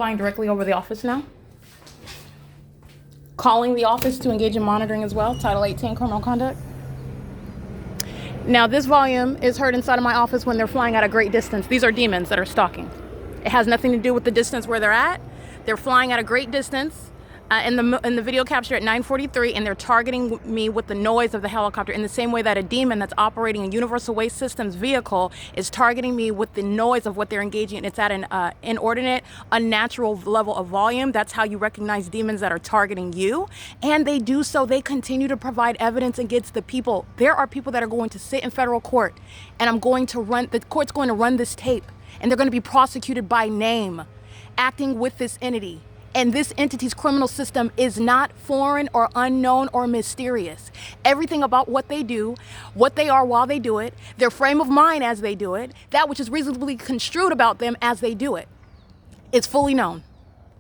flying directly over the office now. Calling the office to engage in monitoring as well, Title 18 criminal conduct. Now, this volume is heard inside of my office when they're flying at a great distance. These are demons that are stalking. It has nothing to do with the distance where they're at. They're flying at a great distance in the video capture at 9:43, and they're targeting me with the noise of the helicopter in the same way that a demon that's operating a Universal Waste Systems vehicle is targeting me with the noise of what they're engaging in. It's at an inordinate, unnatural level of volume. That's how you recognize demons that are targeting you. And they do so. They continue to provide evidence against the people. There are people that are going to sit in federal court, and the court's going to run this tape, and they're going to be prosecuted by name, acting with this entity. And this entity's criminal system is not foreign or unknown or mysterious. Everything about what they do, what they are while they do it, their frame of mind as they do it, that which is reasonably construed about them as they do it, is fully known.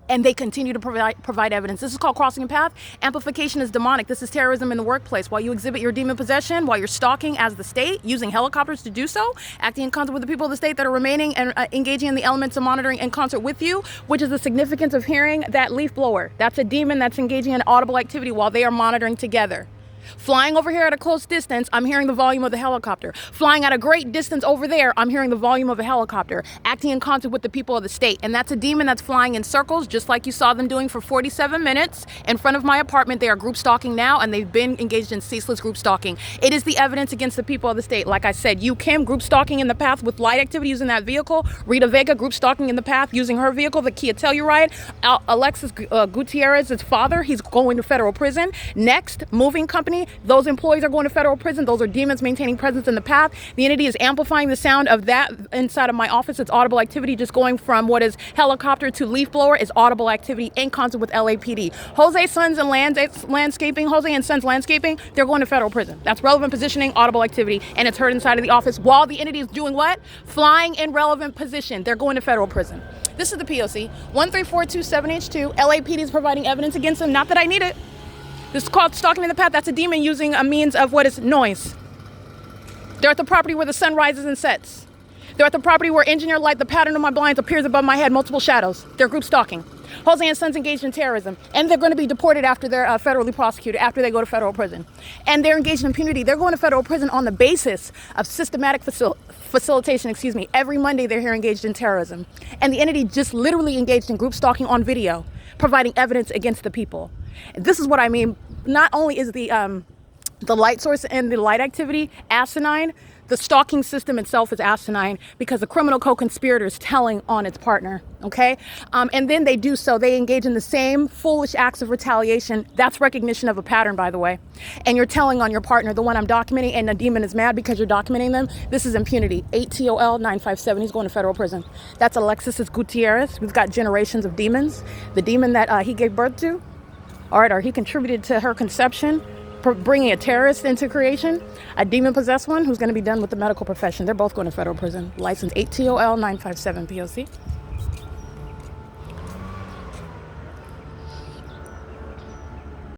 And they continue to provide evidence. This is called crossing a path. Amplification is demonic. This is terrorism in the workplace. While you exhibit your demon possession, while you're stalking as the state, using helicopters to do so, acting in concert with the people of the state that are remaining and engaging in the elements of monitoring in concert with you, which is the significance of hearing that leaf blower. That's a demon that's engaging in audible activity while they are monitoring together. Flying over here at a close distance, I'm hearing the volume of the helicopter. Flying at a great distance over there, I'm hearing the volume of a helicopter, acting in concert with the people of the state. And that's a demon that's flying in circles, just like you saw them doing for 47 minutes in front of my apartment. They are group stalking now, and they've been engaged in ceaseless group stalking. It is the evidence against the people of the state. Like I said, you Kim, group stalking in the path with light activity using that vehicle. Rita Vega, group stalking in the path using her vehicle, the Kia Telluride. Alexis Gutierrez's father, he's going to federal prison. Next, moving company. Those employees are going to federal prison. Those are demons maintaining presence in the path. The entity is amplifying the sound of that inside of my office. It's audible activity, just going from what is helicopter to leaf blower is audible activity in concert with LAPD. Jose Sons and Landscaping, Jose and Sons Landscaping, they're going to federal prison. That's relevant positioning, audible activity, and it's heard inside of the office while the entity is doing what? Flying in relevant position. They're going to federal prison. This is the P.O.C. 13427H2. LAPD is providing evidence against them. Not that I need it. This is called stalking in the path. That's a demon using a means of what is noise. They're at the property where the sun rises and sets. They're at the property where engineer light, the pattern of my blinds appears above my head, multiple shadows. They're group stalking. Jose and Sons engaged in terrorism. And they're going to be deported after they're federally prosecuted, after they go to federal prison. And they're engaged in impunity. They're going to federal prison on the basis of systematic facilitation. Every Monday they're here engaged in terrorism. And the entity just literally engaged in group stalking on video, providing evidence against the people. This is what I mean. Not only is the light source and the light activity asinine, the stalking system itself is asinine because the criminal co-conspirator is telling on its partner, okay? And then they do so. They engage in the same foolish acts of retaliation. That's recognition of a pattern, by the way. And you're telling on your partner, the one I'm documenting, and the demon is mad because you're documenting them. This is impunity. 8TOL 957. He's going to federal prison. That's Alexis Gutierrez. We've got generations of demons. The demon that he gave birth to, or he contributed to her conception, bringing a terrorist into creation, a demon-possessed one who's going to be done with the medical profession. They're both going to federal prison. License 8TOL 957 P.O.C.